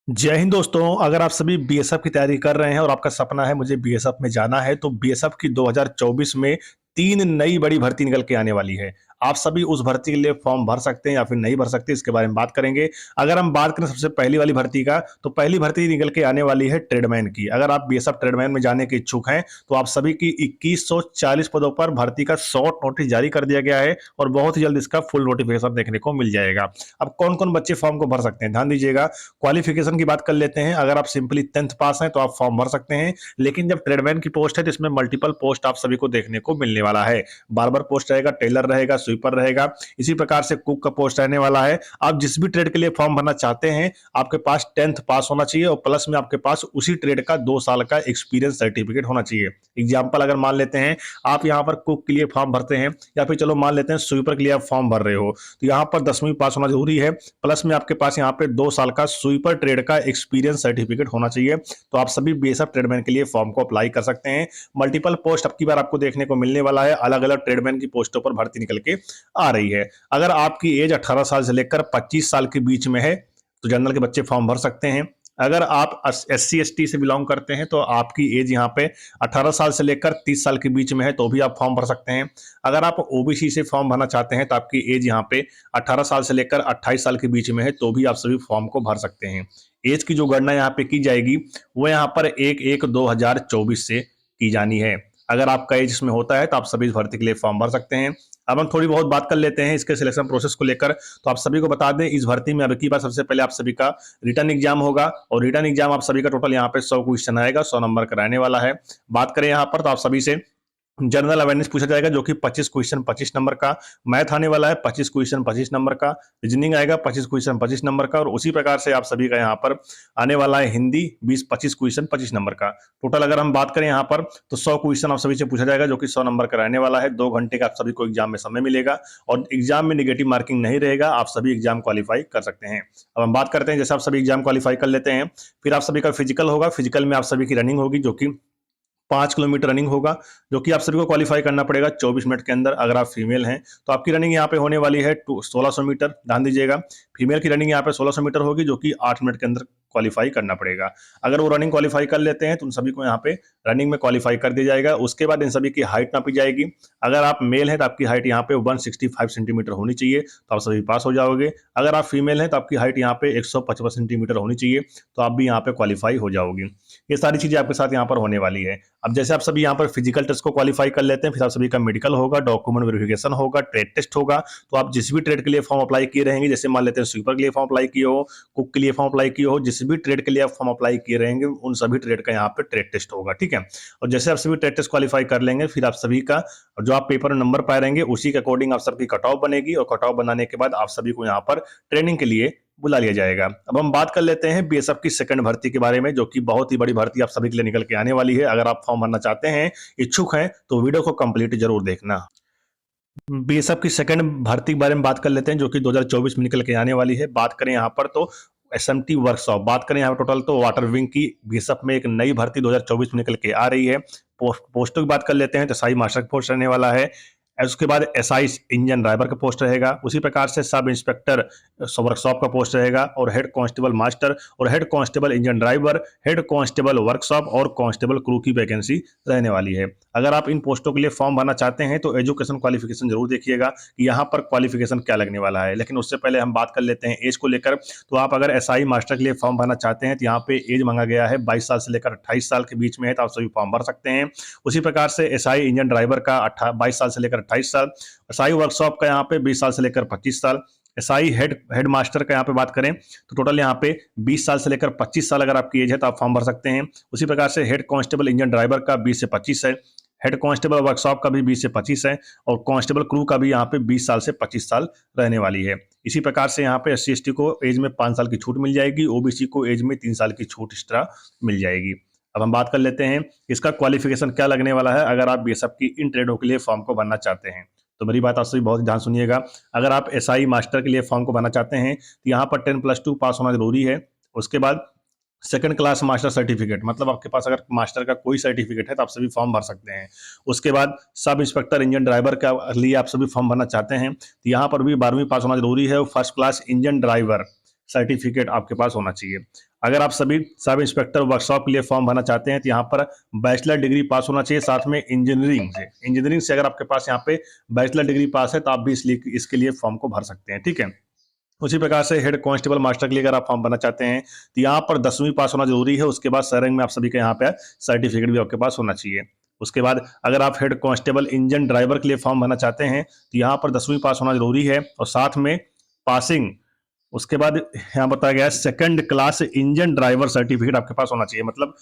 जय हिंद दोस्तों। अगर आप सभी बीएसएफ की तैयारी कर रहे हैं और आपका सपना है मुझे बीएसएफ में जाना है, तो बीएसएफ की 2024 में 3 नई बड़ी भर्ती निकल के आने वाली है। आप सभी उस भर्ती के लिए फॉर्म भर सकते हैं या फिर नहीं भर सकते, इसके बारे में बात करेंगे। अगर हम बात करें सबसे पहली वाली भर्ती का, तो पहली भर्ती निकल के आने वाली है ट्रेडमैन की। अगर आप बीएसएफ ट्रेडमैन में जाने के इच्छुक हैं, तो आप सभी की 2140 पदों पर भर्ती का शॉर्ट नोटिस जारी कर दिया गया है और बहुत ही जल्द इसका फुल नोटिफिकेशन देखने को मिल जाएगा। अब कौन कौन बच्चे फॉर्म को भर सकते हैं, ध्यान दीजिएगा। क्वालिफिकेशन की बात कर लेते हैं। अगर आप सिंपली 10th पास हैं तो आप फॉर्म भर सकते हैं, लेकिन जब ट्रेडमैन की पोस्ट है तो इसमें मल्टीपल पोस्ट आप सभी को देखने को मिलने वाला है। बार्बर पोस्ट रहेगा, टेलर रहेगा, स्वीपर रहेगा, इसी प्रकार से कुक का पोस्ट रहने वाला है। आप जिस भी ट्रेड के लिए फॉर्म भरना चाहते हैं, आपके पास 10th पास होना चाहिए और प्लस में आपके पास उसी ट्रेड का 2 साल का एक्सपीरियंस सर्टिफिकेट होना चाहिए। एग्जाम्पल अगर मान लेते हैं आप यहाँ पर कुक के लिए फॉर्म भरते हैं, या फिर चलो मान लेते हैं स्वीपर के लिए आप फॉर्म भर रहे हो, तो यहाँ पर 10वीं पास होना जरूरी है। प्लस में आपके पास यहाँ पे 2 साल का स्वीपर ट्रेड का एक्सपीरियंस सर्टिफिकेट होना चाहिए। तो आप सभी बीएसएफ ट्रेडमैन के लिए फॉर्म को अप्लाई कर सकते हैं। मल्टीपल पोस्ट अब की बार आपको देखने को मिलने वाला है, अलग अलग ट्रेडमैन की पोस्टों पर भर्ती निकल के आ रही है। अगर आपकी एज 18 साल से लेकर 25 साल के बीच में है तो जनरल के बच्चे फॉर्म भर सकते हैं। अगर आप SC ST से बिलोंग करते हैं तो आपकी एज यहाँ पे 18 साल से लेकर 30 साल के बीच में है तो भी आप फॉर्म भर सकते हैं। अगर आप ओबीसी से फॉर्म भरना चाहते हैं तो आपकी एज यहाँ पे 18 साल से लेकर 28 साल के बीच में है तो भी आप सभी फॉर्म को भर सकते हैं। एज की जो गणना यहाँ पे की जाएगी वो यहाँ पर 1/1/2024 से की जानी है। अगर आपका एज इसमें होता है तो आप सभी इस भर्ती के लिए फॉर्म भर सकते हैं। अब हम थोड़ी बहुत बात कर लेते हैं इसके सिलेक्शन प्रोसेस को लेकर। तो आप सभी को बता दें, इस भर्ती में अब की बार सबसे पहले आप सभी का रिटर्न एग्जाम होगा और रिटर्न एग्जाम आप सभी का टोटल यहाँ पे 100 क्वेश्चन आएगा, 100 नंबर कराने वाला है। बात करें यहाँ पर तो आप सभी से जनरल अवेयरनेस पूछा जाएगा जो कि 25 क्वेश्चन 25 नंबर का, मैथ आने वाला है 25 क्वेश्चन 25 नंबर का, रीजनिंग आएगा 25 क्वेश्चन 25 नंबर का, और उसी प्रकार से आप सभी का यहाँ पर आने वाला है हिंदी 20-25 क्वेश्चन 25 नंबर का। टोटल अगर हम बात करें यहाँ पर तो 100 क्वेश्चन आप सभी से पूछा जाएगा जो कि 100 नंबर का रहने वाला है। 2 घंटे का आप सभी को एग्जाम में समय मिलेगा और एग्जाम में निगेटिव मार्किंग नहीं रहेगा, आप सभी एग्जाम क्वालिफाई कर सकते हैं। अब हम बात करते हैं, जैसे आप सभी एग्जाम क्वालिफाई कर लेते हैं, फिर आप सभी का फिजिकल होगा। फिजिकल में आप सभी की रनिंग होगी जो कि 5 किलोमीटर रनिंग होगा, जो कि आप सभी को क्वालिफाई करना पड़ेगा 24 मिनट के अंदर। अगर आप फीमेल हैं तो आपकी रनिंग यहाँ पे होने वाली है 1600 मीटर, ध्यान दीजिएगा। फीमेल की रनिंग यहाँ पे 1600 मीटर होगी जो कि 8 मिनट के अंदर क्वालिफाई करना पड़ेगा। अगर वो रनिंग क्वालिफाई कर लेते हैं तो उन सभी को यहाँ पे रनिंग में क्वालिफाई कर दिया जाएगा। उसके बाद इन सभी की हाइट नापी जाएगी। अगर आप मेल हैं तो आपकी हाइट यहाँ पे 165 सेंटीमीटर होनी चाहिए, तो आप सभी पास हो जाओगे। अगर आप फीमेल हैं तो आपकी हाइट यहाँ पे 155 सेंटीमीटर होनी चाहिए, तो आप भी यहाँ पे क्वालिफाई हो जाओगे। ये सारी चीजें आपके साथ यहाँ पर होने वाली है। अब जैसे आप सभी यहाँ पर फिजिकल टेस्ट को क्वालिफाई कर लेते हैं, फिर आप सभी का मेडिकल होगा, डॉक्यूमेंट वेरिफिकेशन होगा, ट्रेड टेस्ट होगा। तो आप जिस भी ट्रेड के लिए फॉर्म अप्लाई किए रहेंगे, जैसे मान लेते हैं स्वीपर के लिए फॉर्म अप्लाई किए हो, कुक के लिए फॉर्म अप्लाई किए हो, जिस भी ट्रेड के लिए आप फॉर्म अप्लाई किए रहेंगे उन सभी ट्रेड का यहाँ पे ट्रेड टेस्ट होगा, ठीक है। और जैसे आप सभी ट्रेड टेस्ट क्वालिफाई कर लेंगे, फिर आप सभी का जो आप पेपर में नंबर पाए रहेंगे उसी के अकॉर्डिंग आप सबकी कट ऑफ बनेगी और कट ऑफ बनाने के बाद आप सभी को यहाँ पर ट्रेनिंग के लिए बुला लिया जाएगा। अब हम बात कर लेते हैं बीएसएफ की सेकंड भर्ती के बारे में, जो कि बहुत ही बड़ी भर्ती आप सभी के लिए निकल के आने वाली है। अगर आप फॉर्म भरना चाहते हैं, इच्छुक हैं, तो वीडियो को कंप्लीट जरूर देखना। बीएसएफ की सेकंड भर्ती के बारे में बात कर लेते हैं जो कि 2024 में निकल के आने वाली है। बात करें यहाँ पर तो एसएमटी वर्कशॉप, बात करें यहाँ पर टोटल तो वाटर विंग की बीएसएफ में एक नई भर्ती 2024 में निकल के आ रही है। पोस्टों की बात कर लेते हैं तो एसआई मास्टर का पोस्ट रहने वाला है। उसके बाद एसआई इंजन ड्राइवर का पोस्ट रहेगा। उसी प्रकार से सब इंस्पेक्टर वर्कशॉप का पोस्ट रहेगा और हेड कांस्टेबल मास्टर और head constable engine driver, head constable workshop और कांस्टेबल क्रू की वैकेंसी रहने वाली है। अगर आप इन पोस्टों के लिए फॉर्म भरना चाहते हैं तो एजुकेशन क्वालिफिकेशन जरूर देखिएगा कि यहाँ पर क्वालिफिकेशन क्या लगने वाला है। लेकिन उससे पहले हम बात कर लेते हैं एज को लेकर। तो आप अगर एसआई मास्टर के लिए फॉर्म भरना चाहते हैं तो यहाँ पे एज मांगा गया है 22 साल से लेकर 28 साल के बीच में है, तो आप सभी फॉर्म भर सकते हैं। उसी प्रकार से एसआई इंजन ड्राइवर का 22 साल से लेकर 28 साल, एसआई वर्कशॉप का यहाँ पे 20 साल से लेकर 25 साल, एसआई हेड मास्टर का यहाँ पे बात करें तो टोटल यहाँ पे 20 साल से लेकर 25 साल अगर आपकी एज है तो आप फॉर्म भर सकते हैं। उसी प्रकार से हेड कांस्टेबल इंजन ड्राइवर का 20 से 25 है, हेड कांस्टेबल वर्कशॉप का भी 20 से 25 है और कांस्टेबल क्रू का भी यहाँ पे 20 साल से 25 साल रहने वाली है। इसी प्रकार से यहाँ पे SC ST को एज में 5 साल की छूट मिल जाएगी, ओबीसी को एज में 3 साल की छूट इस तरह मिल जाएगी। अब हम बात कर लेते हैं इसका क्वालिफिकेशन क्या लगने वाला है अगर आप बीएसएफ की इन ट्रेडों के लिए फॉर्म को भरना चाहते हैं। तो मेरी बात आप सभी बहुत ध्यान सुनिएगा। अगर आप एसआई मास्टर के लिए फॉर्म को भरना चाहते हैं तो यहाँ पर 10+2 पास होना जरूरी है। उसके बाद सेकंड क्लास मास्टर सर्टिफिकेट, मतलब आपके पास अगर मास्टर का कोई सर्टिफिकेट है तो आप सभी फॉर्म भर सकते हैं। उसके बाद सब इंस्पेक्टर इंजन ड्राइवर का लिए आप सभी फॉर्म भरना चाहते हैं तो यहाँ पर भी 12वीं पास होना जरूरी है। First class engine driver certificate आपके पास होना चाहिए। अगर आप सभी सब इंस्पेक्टर वर्कशॉप के लिए फॉर्म भरना चाहते हैं तो यहाँ पर बैचलर डिग्री पास होना चाहिए, साथ में इंजीनियरिंग से अगर आपके पास यहाँ पे बैचलर डिग्री पास है तो आप भी इसके लिए फॉर्म को भर सकते हैं, ठीक है। उसी प्रकार से हेड कांस्टेबल मास्टर के लिए अगर आप फॉर्म भरना चाहते हैं तो यहाँ पर 10वीं पास होना जरूरी है। उसके बाद सरंग में आप सभी का यहाँ पे सर्टिफिकेट भी आपके पास होना चाहिए। उसके बाद अगर आप हेड कांस्टेबल इंजन ड्राइवर के लिए फॉर्म भरना चाहते हैं तो यहाँ पर 10वीं पास होना जरूरी है और साथ में पासिंग। उसके बाद यहाँ बताया गया है second class engine driver certificate आपके पास होना चाहिए, मतलब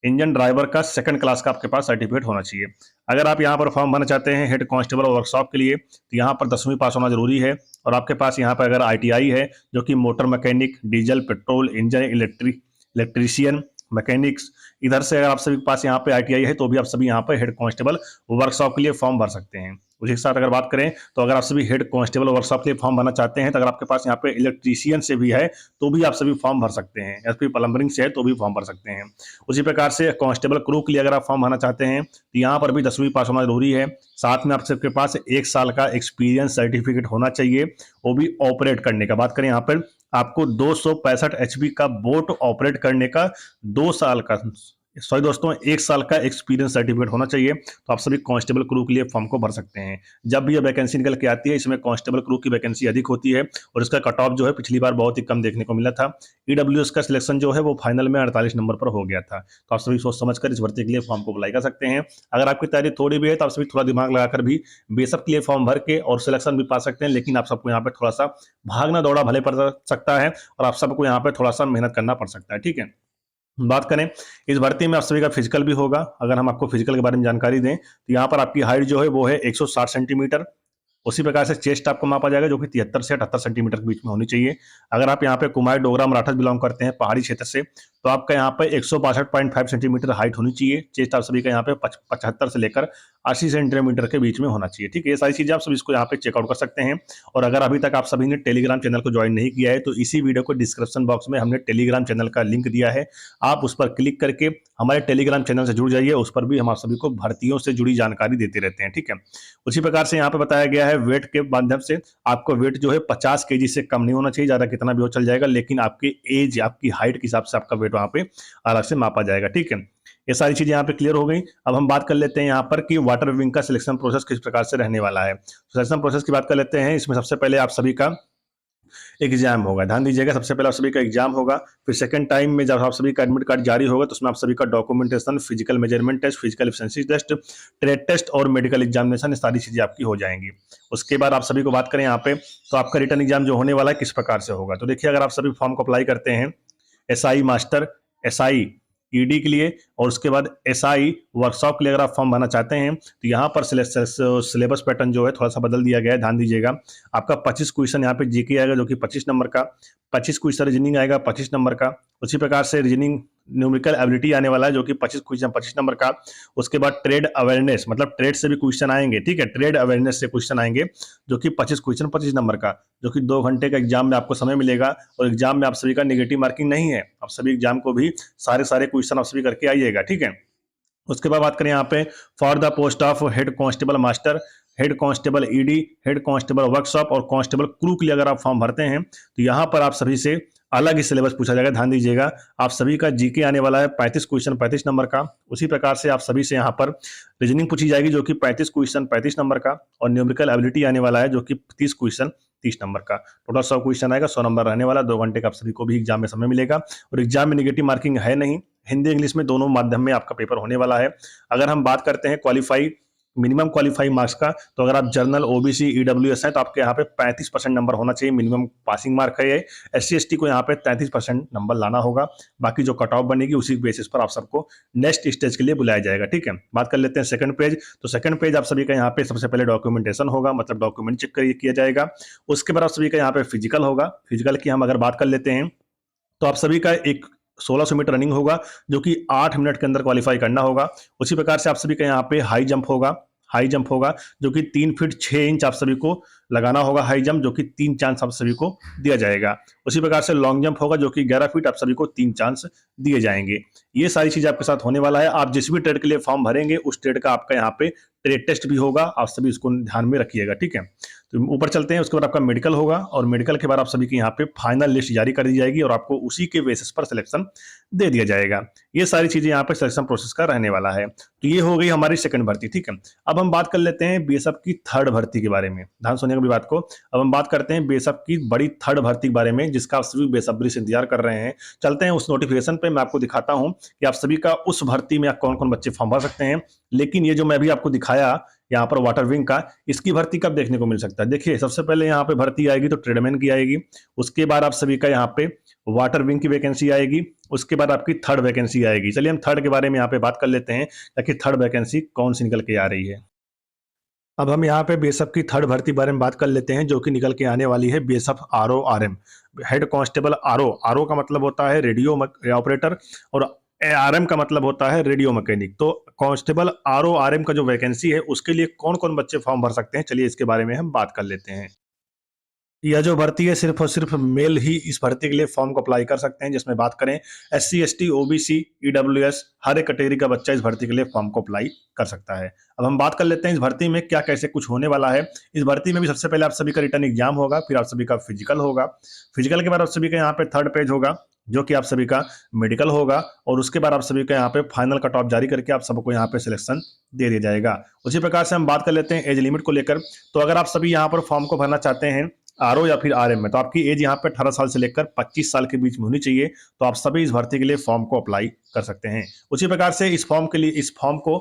इंजन ड्राइवर का सेकंड क्लास का आपके पास सर्टिफिकेट होना चाहिए। अगर आप यहाँ पर फॉर्म भरना चाहते हैं हेड कांस्टेबल वर्कशॉप के लिए तो यहाँ पर 10वीं पास होना जरूरी है और आपके पास यहाँ पर अगर ITI है जो कि motor mechanic, diesel, petrol engine, electrician, mechanics, इधर से अगर आप सभी के पास यहाँ पे ITI है तो भी आप सभी यहाँ पर हेड कांस्टेबल वर्कशॉप के लिए फॉर्म भर सकते हैं। उसी के साथ अगर बात करें तो अगर आप सभी हेड कांस्टेबल वर्कशॉप के लिए फॉर्म भरना चाहते हैं तो अगर आपके पास यहाँ पे इलेक्ट्रीशियन से भी है तो भी आप सभी फॉर्म भर सकते हैं, या फिर प्लम्बरिंग से है तो भी फॉर्म भर सकते हैं। उसी प्रकार से कांस्टेबल क्रू के लिए अगर आप फॉर्म भरना चाहते हैं तो यहाँ पर भी 10वीं पास होना जरूरी है। साथ में आप सबके पास 1 साल का एक्सपीरियंस सर्टिफिकेट होना चाहिए, वो भी ऑपरेट करने का। बात करें यहाँ पर आपको 265 HP का बोट ऑपरेट करने का 2 साल का, सॉरी दोस्तों, 1 साल का एक्सपीरियंस सर्टिफिकेट होना चाहिए। तो आप सभी कांस्टेबल क्रू के लिए फॉर्म को भर सकते हैं। जब भी यह वैकेंसी निकल के आती है इसमें कांस्टेबल क्रू की वैकेंसी अधिक होती है और इसका कट ऑफ जो है पिछली बार बहुत ही कम देखने को मिला था। EWS का सिलेक्शन जो है वो फाइनल में 48 नंबर पर हो गया था। तो आप सभी सोच समझ कर इस भर्ती के लिए फॉर्म को अप्लाई कर सकते हैं। अगर आपकी तैयारी थोड़ी भी है तो आप सभी थोड़ा दिमाग लगाकर भी BSF के लिए फॉर्म भर के और सिलेक्शन भी पा सकते हैं, लेकिन आप सबको यहाँ पे थोड़ा सा भागना दौड़ा भले पड़ सकता है और आप सबको यहाँ पे थोड़ा सा मेहनत करना पड़ सकता है, ठीक है। बात करें इस भर्ती में आप सभी का फिजिकल भी होगा। अगर हम आपको फिजिकल के बारे में जानकारी दें तो यहाँ पर आपकी हाइट जो है वो है 160 सेंटीमीटर। उसी प्रकार से चेस्ट आपको मापा जाएगा जो कि 73 से 78 सेंटीमीटर के बीच में होनी चाहिए। अगर आप यहाँ पे कुमाऊं डोगरा मराठा बिलोंग करते हैं पहाड़ी क्षेत्र से तो आपका यहाँ पे 162.5 सेंटीमीटर हाइट होनी चाहिए। चेस्ट आप सभी का यहाँ पे 75 से लेकर 80 सेंटीमीटर के बीच में होना चाहिए, ठीक है। ये सारी चीजें आप सभी इसको यहाँ पे चेकआउट कर सकते हैं। और अगर अभी तक आप सभी ने टेलीग्राम चैनल को ज्वाइन नहीं किया है तो इसी वीडियो को डिस्क्रिप्शन बॉक्स में हमने टेलीग्राम चैनल का लिंक दिया है, आप उस पर क्लिक करके हमारे टेलीग्राम चैनल से जुड़ जाइए। उस पर भी हम आप सभी को भर्तियों से जुड़ी जानकारी देते रहते हैं, ठीक है। उसी प्रकार से यहाँ पे बताया गया है वेट के माध्यम से आपको वेट जो है 50 केजी से कम नहीं होना चाहिए, ज्यादा कितना भी हो चल जाएगा, लेकिन आपकी एज, आपकी हाइट के हिसाब से आपका वेट वहां पे अलग से मापा जाएगा, ठीक है। ये सारी चीजें यहाँ पे क्लियर हो गई। अब हम बात कर लेते हैं यहाँ पर कि वाटर विंग का सिलेक्शन प्रोसेस किस प्रकार से रहने वाला है। सिलेक्शन प्रोसेस की बात कर लेते हैं। इसमें सबसे पहले आप सभी का एग्जाम होगा, ध्यान दीजिएगा। सबसे पहले आप सभी का एग्जाम होगा, फिर सेकंड टाइम में जब आप सभी का एडमिट कार्ड जारी होगा तो उसमें आप सभी का documentation, physical measurement test, physical efficiency test, trade test और मेडिकल एग्जामिनेशन, ये सारी चीजें आपकी हो जाएंगी। उसके बाद आप सभी को बात करें यहाँ पे तो आपका रिटर्न एग्जाम जो होने वाला है किस प्रकार से होगा। तो देखिए, अगर आप सभी फॉर्म को अप्लाई करते हैं SI मास्टर, SI ED के लिए और उसके बाद SI वर्कशॉप के लिए अगर आप फॉर्म भरना चाहते हैं तो यहाँ पर सिलेबस पैटर्न जो है थोड़ा सा बदल दिया गया है, ध्यान दीजिएगा। आपका 25 क्वेश्चन यहाँ पे जीके आएगा जो कि 25 नंबर का, 25 क्वेश्चन रीजनिंग आएगा 25 नंबर का। उसी प्रकार से रीजनिंग न्यूमेरिकल एबिलिटी आने वाला है जो कि 25 क्वेश्चन 25 नंबर का। उसके बाद ट्रेड अवेयरनेस, मतलब ट्रेड से भी क्वेश्चन आएंगे, ठीक है। ट्रेड अवेयरनेस से क्वेश्चन आएंगे जो कि 25 क्वेश्चन 25 नंबर का, जो कि 2 घंटे का एग्जाम में आपको समय मिलेगा। और एग्जाम में आप सभी का नेगेटिव मार्किंग नहीं है, आप सभी एग्जाम को भी सारे क्वेश्चन आप सभी करके आइएगा, ठीक है। उसके बाद बात करें यहाँ पे for the post of head constable master, head constable ED, head constable workshop और कांस्टेबल क्रू के लिए अगर आप फॉर्म भरते हैं तो यहाँ पर आप सभी से अलग ही सिलेबस पूछा जाएगा, ध्यान दीजिएगा। आप सभी का जीके आने वाला है 35 क्वेश्चन 35 नंबर का। उसी प्रकार से आप सभी से यहाँ पर रीजनिंग पूछी जाएगी जो कि 35 क्वेश्चन 35 नंबर का और न्यूमेरिकल एबिलिटी आने वाला है जो कि 30 क्वेश्चन 30 नंबर का। टोटल 100 क्वेश्चन आएगा, 100 नंबर रहने वाला। 2 घंटे का आप सभी को भी एग्जाम में समय मिलेगा और एग्जाम में नेगेटिव मार्किंग है नहीं, हिंदी इंग्लिश में दोनों माध्यम में आपका पेपर होने वाला है। अगर हम बात करते हैं क्वालिफाई, मिनिमम क्वालिफाई मार्क्स का, तो अगर आप जर्नल, OBC, EWS हैं तो आपके यहाँ पे 35% नंबर होना चाहिए, मिनिमम पासिंग मार्क है ये। SC ST को यहाँ पे 33% नंबर लाना होगा। बाकी जो कट ऑफ बनेगी उसी बेसिस पर आप सबको नेक्स्ट स्टेज के लिए बुलाया जाएगा, ठीक है। बात कर लेते हैं सेकंड पेज। तो सेकंड पेज आप सभी का यहाँ पे सबसे पहले डॉक्यूमेंटेशन होगा, मतलब डॉक्यूमेंट चेक किया जाएगा। उसके बाद आप सभी का यहाँ पे फिजिकल होगा। फिजिकल की हम अगर बात कर लेते हैं तो आप सभी का एक 1600 मीटर रनिंग होगा जो कि 8 मिनट के अंदर क्वालिफाई करना होगा। उसी प्रकार से आप सभी का यहाँ पे हाई जंप होगा जो कि 3 फीट 6 इंच आप सभी को लगाना होगा हाई जंप, जो कि 3 चांस आप सभी को दिया जाएगा। उसी प्रकार से लॉन्ग जंप होगा जो कि 11 फीट आप सभी को 3 चांस दिए जाएंगे। ये सारी चीजें आपके साथ होने वाला है। आप जिस भी ट्रेड के लिए फॉर्म भरेंगे उस ट्रेड का आपका यहाँ पे ट्रेड टेस्ट भी होगा, आप सभी इसको ध्यान में रखिएगा, ठीक है। तो ऊपर चलते हैं, उसके बाद आपका मेडिकल होगा और मेडिकल के बाद आप सभी की यहाँ पे फाइनल लिस्ट जारी कर दी जाएगी और आपको उसी के बेसिस पर सिलेक्शन दे दिया जाएगा। ये सारी चीजें यहाँ पे सिलेक्शन प्रोसेस का रहने वाला है। तो ये हो गई हमारी सेकंड भर्ती, ठीक है। अब हम बात कर लेते हैं बीएसएफ की थर्ड भर्ती के बारे में, ध्यान सुनिएगा मेरी बात को। अब हम बात करते हैं बीएसएफ की बड़ी थर्ड भर्ती के बारे में, जिसका आप सभी बेसब्री से इंतजार कर रहे हैं। चलते हैं उस नोटिफिकेशन पे, मैं आपको दिखाता हूं कि आप सभी का उस भर्ती में कौन कौन बच्चे फॉर्म भर सकते हैं। लेकिन ये जो मैं अभी आपको दिखाया यहाँ पर वाटर विंग का, इसकी भर्ती कब देखने को मिल सकता है? देखिए, सबसे पहले यहाँ पे भर्ती आएगी तो ट्रेडमैन की आएगी, उसके बाद आप सभी का यहाँ पे वाटर विंग की वैकेंसी आएगी, उसके बाद आपकी थर्ड वैकेंसी आएगी। चलिए हम थर्ड के बारे में यहाँ पे बात कर लेते हैं कि थर्ड वैकेंसी कौन सी निकल के आ रही है। अब हम यहाँ पे बीएसएफ की थर्ड भर्ती बारे में बात कर लेते हैं, जो कि निकल के आने वाली है BSF RO RM, head constable RO. RO का मतलब होता है रेडियो ऑपरेटर और आरएम का मतलब होता है रेडियो मैकेनिक। तो कांस्टेबल आरओ आरएम का जो वैकेंसी है, उसके लिए कौन कौन बच्चे फॉर्म भर सकते हैं, चलिए इसके बारे में हम बात कर लेते हैं। यह जो भर्ती है सिर्फ और सिर्फ मेल ही इस भर्ती के लिए फॉर्म को अप्लाई कर सकते हैं, जिसमें बात करें एससी एसटी ओबीसी ईडब्ल्यूएस हर एक कैटेगरी का बच्चा इस भर्ती के लिए फॉर्म को अप्लाई कर सकता है। अब हम बात कर लेते हैं इस भर्ती में क्या कैसे कुछ होने वाला है। इस भर्ती में भी सबसे पहले आप सभी का रिटर्न एग्जाम होगा, फिर आप सभी का फिजिकल होगा, फिजिकल के बाद आप सभी का यहाँ पे थर्ड पेज होगा, जो कि आप सभी का मेडिकल होगा, और उसके बाद आप सभी का यहाँ पे फाइनल कट ऑफ जारी करके आप सबको यहाँ पे सिलेक्शन दे दिया जाएगा। उसी प्रकार से हम बात कर लेते हैं एज लिमिट को लेकर। तो अगर आप सभी यहाँ पर फॉर्म को भरना चाहते हैं आरओ या फिर आरएम में, तो आपकी एज यहाँ पे 18 साल से लेकर 25 साल के बीच में होनी चाहिए। तो आप सभी इस भर्ती के लिए फॉर्म को अप्लाई कर सकते हैं। उसी प्रकार से इस फॉर्म के लिए, इस फॉर्म को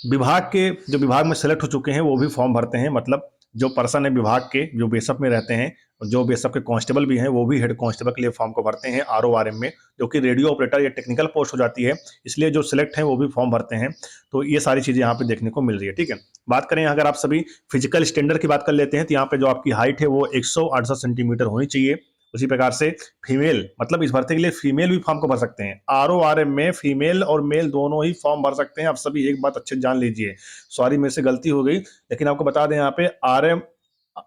विभाग के जो विभाग में सेलेक्ट हो चुके हैं वो भी फॉर्म भरते हैं। मतलब जो पर्सन है विभाग के, जो बीएसएफ में रहते हैं, जो बीएसएफ के कांस्टेबल भी हैं, वो भी हेड कांस्टेबल के लिए फॉर्म को भरते हैं आरओ आरएम में, जो कि रेडियो ऑपरेटर या टेक्निकल पोस्ट हो जाती है। इसलिए जो सिलेक्ट हैं वो भी फॉर्म भरते हैं। तो ये सारी चीजें यहाँ पे देखने को मिल रही है, ठीक है। बात करें अगर आप सभी फिजिकल स्टैंडर्ड की बात कर लेते हैं, तो यहाँ पे जो आपकी हाइट है वो 168 सेंटीमीटर होनी चाहिए। उसी प्रकार से फीमेल, मतलब इस भर्ती के लिए फीमेल भी फॉर्म को भर सकते हैं। आरओ आरएम में फीमेल और मेल दोनों ही फॉर्म भर सकते हैं। आप सभी एक बात अच्छे जान लीजिए, सॉरी मेरे से गलती हो गई, लेकिन आपको बता दें यहाँ पे आरएम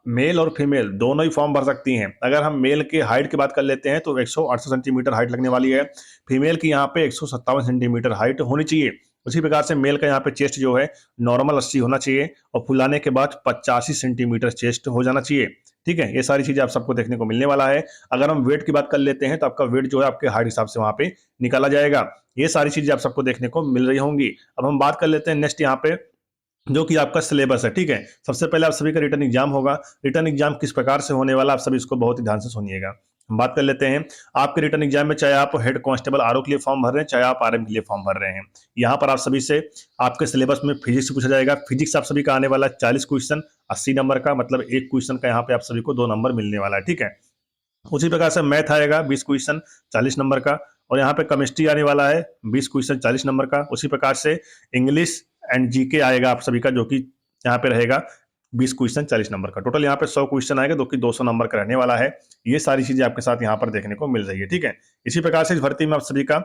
मेल और फीमेल दोनों ही फॉर्म भर सकती हैं। अगर हम मेल के हाइट की बात कर लेते हैं तो 168 सेंटीमीटर हाइट लगने वाली है, फीमेल की यहाँ पे 157 सेंटीमीटर हाइट होनी चाहिए। उसी प्रकार से मेल का यहाँ पे चेस्ट जो है नॉर्मल 80 होना चाहिए और फुलाने के बाद 85 सेंटीमीटर चेस्ट हो जाना चाहिए, ठीक है। ये सारी चीजें आप सबको देखने को मिलने वाला है। अगर हम वेट की बात कर लेते हैं तो आपका वेट जो है आपके हाइट हिसाब से वहां पे निकाला जाएगा। ये सारी चीजें आप सबको देखने को मिल रही होंगी। अब हम बात कर लेते हैं नेक्स्ट यहाँ पे, जो कि आपका सिलेबस है, ठीक है। सबसे पहले आप सभी का रिटर्न एग्जाम होगा। रिटर्न एग्जाम किस प्रकार से होने वाला, आप सभी इसको बहुत ही ध्यान से सुनिएगा। हम बात कर लेते हैं आपके रिटर्न एग्जाम में, चाहे आप हेड कांस्टेबल आरओ के लिए फॉर्म भर रहे हैं, चाहे आप आरएम के लिए फॉर्म भर रहे हैं, यहाँ पर आप सभी से आपके सिलेबस में फिजिक्स पूछा जाएगा। फिजिक्स आप सभी का आने वाला 40 क्वेश्चन 80 नंबर का, मतलब एक क्वेश्चन का यहाँ पे आप सभी को 2 नंबर मिलने वाला है, ठीक है। उसी प्रकार से मैथ आएगा 20 क्वेश्चन 40 नंबर का, और यहाँ पे केमिस्ट्री आने वाला है 20 क्वेश्चन 40 नंबर का। उसी प्रकार से इंग्लिश एंड जीके आएगा आप सभी का, जो कि यहाँ पे रहेगा 20 क्वेश्चन 40 नंबर का। टोटल यहाँ पे 100 क्वेश्चन आएगा, जो कि 200 नंबर का रहने वाला है। ये सारी चीजें आपके साथ यहाँ पर देखने को मिल रही है, ठीक है। इसी प्रकार से इस भर्ती में आप सभी का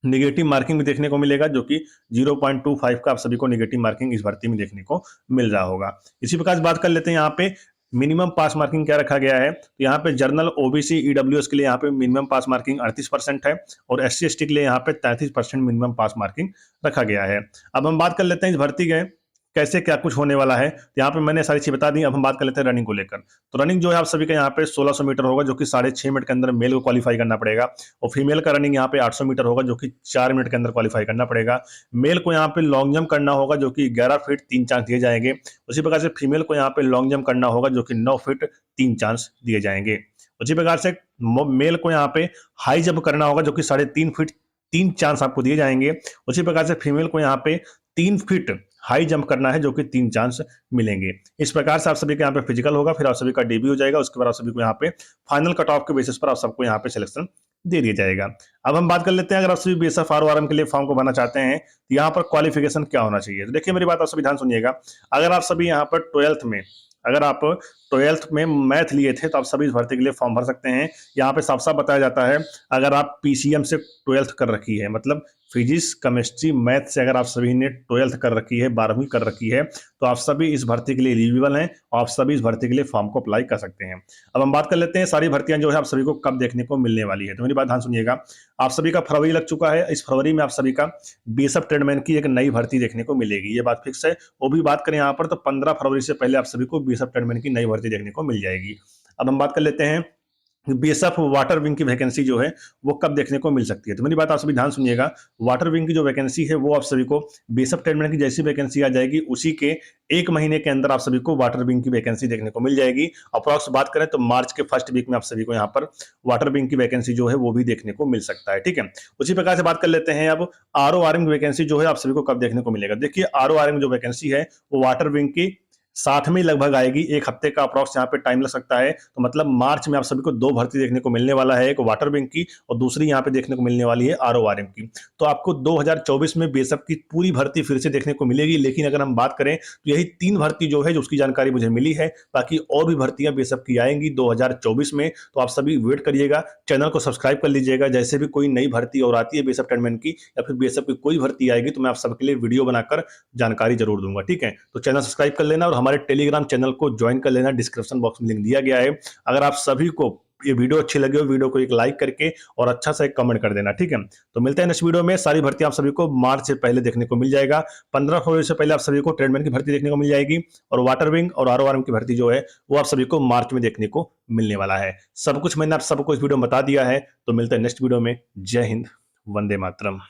निगेटिव मार्किंग भी देखने को मिलेगा, जो कि 0.25 का आप सभी को निगेटिव मार्किंग इस भर्ती में देखने को मिल रहा होगा। इसी प्रकार से बात कर लेते हैं यहाँ पे मिनिमम पास मार्किंग क्या रखा गया है। तो यहाँ पे जर्नल ओबीसी ईडब्ल्यूएस के लिए यहाँ पे मिनिमम पास मार्किंग 38% है, और एससी एसटी के लिए यहाँ पे 33% मिनिमम पास मार्किंग रखा गया है। अब हम बात कर लेते हैं इस भर्ती के कैसे क्या कुछ होने वाला है। तो यहाँ पे मैंने सारी चीज बता दी। अब हम बात कर लेते हैं रनिंग को लेकर। तो रनिंग जो है आप सभी का यहाँ पे 1600 मीटर होगा, जो कि 6.5 मिनट के अंदर मेल को क्वालिफाई करना पड़ेगा, और फीमेल का रनिंग यहाँ पे 800 मीटर होगा, जो कि 4 मिनट के अंदर क्वालिफाई करना पड़ेगा। मेल को यहाँ पे लॉन्ग जंप करना होगा, जो कि 11 फीट 3 चांस दिए जाएंगे। उसी प्रकार से फीमेल को यहाँ पे लॉन्ग जंप करना होगा, जो कि 9 फीट 3 चांस दिए जाएंगे। उसी प्रकार से मेल को यहाँ पे हाई जंप करना होगा, जो कि 3.5 फीट 3 चांस आपको दिए जाएंगे। उसी प्रकार से फीमेल को यहाँ पे 3 फीट हाई जंप करना है, जो कि 3 चांस मिलेंगे। इस प्रकार से आप सभी के यहाँ पे फिजिकल होगा, फिर आप सभी का डीबी हो जाएगा। उसके बाद आप सभी को यहाँ पे फाइनल कट ऑफ के बेसिस पर आप सबको यहाँ पे सिलेक्शन दे दिया जाएगा। अब हम बात कर लेते हैं अगर आप सभी बीएसएफ आरओ आरएम के लिए फॉर्म को भरना चाहते हैं तो यहाँ पर क्वालिफिकेशन क्या होना चाहिए। तो देखिए मेरी बात आप सभी ध्यान सुनिएगा। अगर आप सभी यहाँ पर 12th में मैथ लिए थे तो आप सभी इस भर्ती के लिए फॉर्म भर सकते हैं। यहाँ पे साफ साफ बताया जाता है, अगर आप पीसीएम से 12th कर रखी है, मतलब फिजिक्स, केमिस्ट्री, मैथ से अगर आप सभी ने 12th कर रखी है, 12वीं कर रखी है, तो आप सभी इस भर्ती के लिए एलिजिबल हैं और आप सभी इस भर्ती के लिए फॉर्म को अप्लाई कर सकते हैं। अब हम बात कर लेते हैं सारी भर्तियां जो है आप सभी को कब देखने को मिलने वाली है। तो मेरी बात ध्यान सुनिएगा, आप सभी का फरवरी लग चुका है, इस फरवरी में आप सभी का बीएसएफ ट्रेडमैन की एक नई भर्ती देखने को मिलेगी, ये बात फिक्स है। वो भी बात करें यहाँ पर तो 15 फरवरी से पहले आप सभी को बीएसएफ ट्रेडमैन की नई भर्ती देखने को मिल जाएगी। अब हम बात कर लेते हैं बीएसएफ वाटर विंग की वैकेंसी जो है वो कब देखने को मिल सकती है। तो मेरी बात आप सभी ध्यान सुनिएगा, वाटर विंग की जो वैकेंसी है वो आप सभी को बीएसएफ ट्रेडमैन की जैसी वैकेंसी आ जाएगी उसी के 1 महीने के अंदर आप सभी को वाटर विंग की वैकेंसी देखने को मिल जाएगी। अप्रॉक्स बात करें तो मार्च के फर्स्ट वीक में आप सभी को यहाँ पर वाटर विंग की वैकेंसी जो है वो भी देखने को मिल सकता है, ठीक है। उसी प्रकार से बात कर लेते हैं अब आरओआरएम की वैकेंसी जो है आप सभी को कब देखने को मिलेगा। देखिए आरओआरएम जो वैकेंसी है वो वाटर विंग की साथ में लगभग आएगी, 1 हफ्ते का अप्रॉक्स यहाँ पे टाइम लग सकता है। तो मतलब मार्च में आप सभी को 2 भर्ती देखने को मिलने वाला है, एक वाटर विंग की और दूसरी यहाँ पे देखने को मिलने वाली है आरओआरएम की। तो आपको 2024 में बीएसएफ की पूरी भर्ती फिर से देखने को मिलेगी, लेकिन अगर हम बात करें तो यही 3 भर्ती जो है जो उसकी जानकारी मुझे मिली है, बाकी और भी भर्तियां बीएसएफ की आएंगी 2024 में। तो आप सभी वेट करिएगा, चैनल को सब्सक्राइब कर लीजिएगा, जैसे भी कोई नई भर्ती और आती है बीएसएफ ट्रेडमैन की या फिर बीएसएफ की कोई भर्ती आएगी तो मैं आप सबके लिए वीडियो बनाकर जानकारी जरूर दूंगा, ठीक है। तो चैनल सब्सक्राइब कर लेना और हमारे टेलीग्राम चैनल को ज्वाइन कर लेना, डिस्क्रिप्शन बॉक्स में लिंक दिया गया है। अगर आप सभी को ये वीडियो अच्छी लगी हो, वीडियो को एक लाइक करके और अच्छा सा एक कमेंट कर देना, ठीक है। तो मिलते हैं नेक्स्ट वीडियो में। सारी भर्ती आप सभी को मार्च से पहले देखने को मिल जाएगा, 15 फरवरी से पहले आप सभी को ट्रेडमैन की भर्ती देखने को मिल जाएगी और वाटर विंग और आरओआरएम की भर्ती जो है वो आप सभी को मार्च में देखने को मिलने वाला है। सब कुछ मैंने आप सबको इस वीडियो में बता दिया है। तो मिलते हैं नेक्स्ट वीडियो में। जय हिंद, वंदे मातरम।